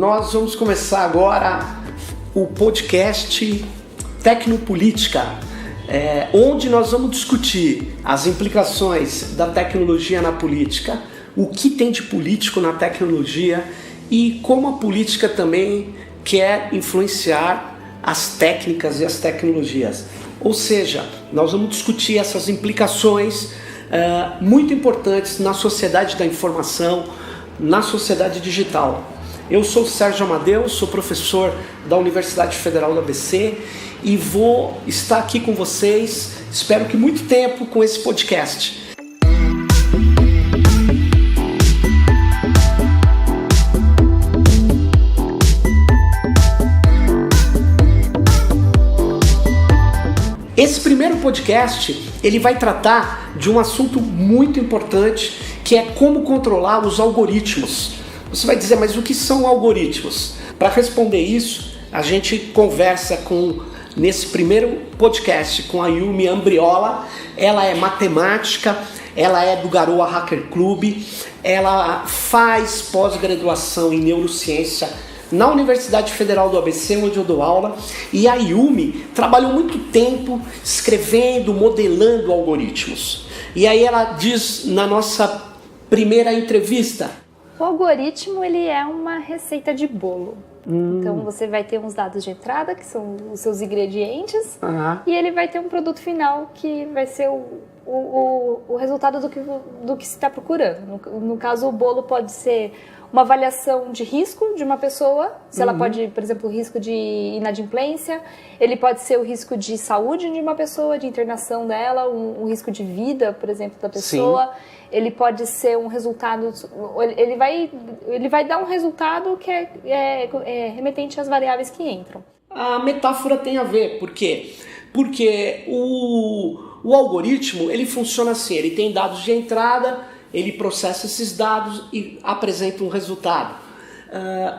Nós vamos começar agora o podcast Tecnopolítica, onde nós vamos discutir as implicações da tecnologia na política, o que tem de político na tecnologia e como a política também quer influenciar as técnicas e as tecnologias. Ou seja, nós vamos discutir essas implicações muito importantes na sociedade da informação, na sociedade digital. Eu sou o Sérgio Amadeu, sou professor da Universidade Federal do ABC e vou estar aqui com vocês, espero que muito tempo, com esse podcast. Esse primeiro podcast, ele vai tratar de um assunto muito importante, que é como controlar os algoritmos. Você vai dizer, mas o que são algoritmos? Para responder isso, a gente conversa nesse primeiro podcast com a Yumi Ambriola. Ela é matemática, ela é do Garoa Hacker Club, ela faz pós-graduação em neurociência na Universidade Federal do ABC, onde eu dou aula, e a Yumi trabalhou muito tempo escrevendo, modelando algoritmos. E aí ela diz na nossa primeira entrevista: o algoritmo, ele é uma receita de bolo. Então você vai ter uns dados de entrada, que são os seus ingredientes, e ele vai ter um produto final que vai ser o resultado do que se está procurando. No caso, o bolo pode ser uma avaliação de risco de uma pessoa, se ela pode, por exemplo, o risco de inadimplência, ele pode ser o risco de saúde de uma pessoa, de internação dela, um risco de vida, por exemplo, da pessoa. Sim. Ele pode ser um resultado, ele vai dar um resultado que é remetente às variáveis que entram. A metáfora tem a ver, por quê? Porque o algoritmo, ele funciona assim, ele tem dados de entrada, ele processa esses dados e apresenta um resultado.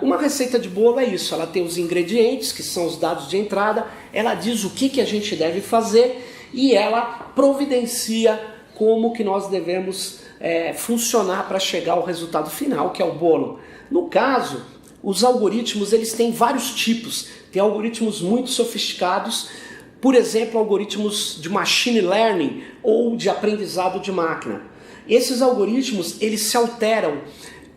Uma receita de bolo é isso, ela tem os ingredientes, que são os dados de entrada, ela diz o que a gente deve fazer e ela providencia como que nós devemos funcionar para chegar ao resultado final, que é o bolo. No caso, os algoritmos, eles têm vários tipos. Tem algoritmos muito sofisticados, por exemplo, algoritmos de machine learning ou de aprendizado de máquina. Esses algoritmos, eles se alteram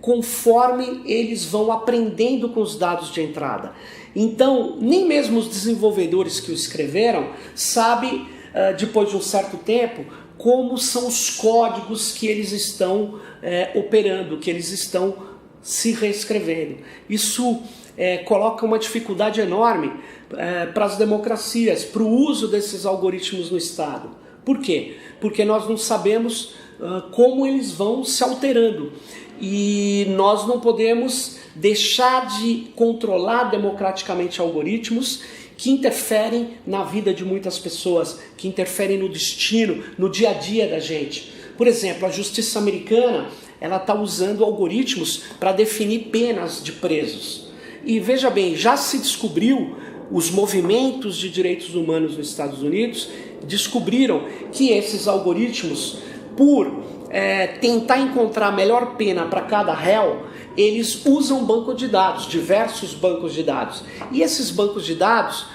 conforme eles vão aprendendo com os dados de entrada. Então, nem mesmo os desenvolvedores que o escreveram sabem, depois de um certo tempo, como são os códigos que eles estão operando, que eles estão se reescrevendo. Isso coloca uma dificuldade enorme para as democracias, para o uso desses algoritmos no Estado. Por quê? Porque nós não sabemos como eles vão se alterando e nós não podemos deixar de controlar democraticamente algoritmos que interferem na vida de muitas pessoas, que interferem no destino, no dia a dia da gente. Por exemplo, a justiça americana, ela está usando algoritmos para definir penas de presos. E veja bem, já se descobriu, os movimentos de direitos humanos nos Estados Unidos descobriram que esses algoritmos, por tentar encontrar a melhor pena para cada réu, eles usam banco de dados, diversos bancos de dados. E esses bancos de dados,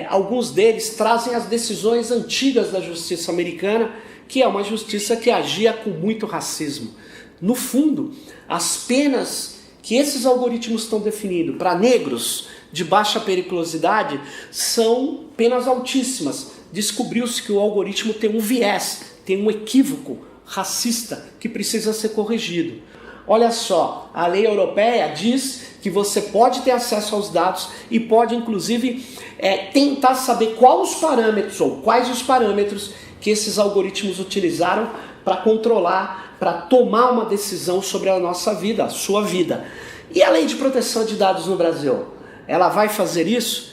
alguns deles trazem as decisões antigas da justiça americana, que é uma justiça que agia com muito racismo. No fundo, as penas que esses algoritmos estão definindo para negros de baixa periculosidade são penas altíssimas. Descobriu-se que o algoritmo tem um viés, tem um equívoco racista que precisa ser corrigido. Olha só, a lei europeia diz que você pode ter acesso aos dados e pode, inclusive, tentar saber quais os parâmetros que esses algoritmos utilizaram para controlar, para tomar uma decisão sobre a nossa vida, a sua vida. E a lei de proteção de dados no Brasil? Ela vai fazer isso?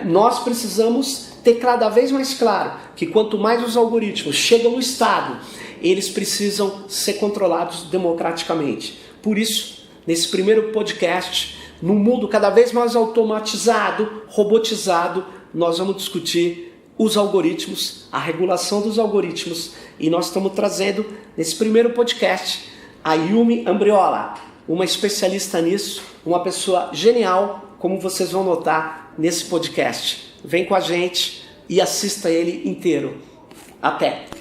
Nós precisamos ter cada vez mais claro que quanto mais os algoritmos chegam no Estado, eles precisam ser controlados democraticamente. Por isso, nesse primeiro podcast, num mundo cada vez mais automatizado, robotizado, nós vamos discutir os algoritmos, a regulação dos algoritmos, e nós estamos trazendo, nesse primeiro podcast, a Yumi Ambriola. uma especialista nisso, uma pessoa genial, como vocês vão notar nesse podcast. Vem com a gente e assista ele inteiro. Até!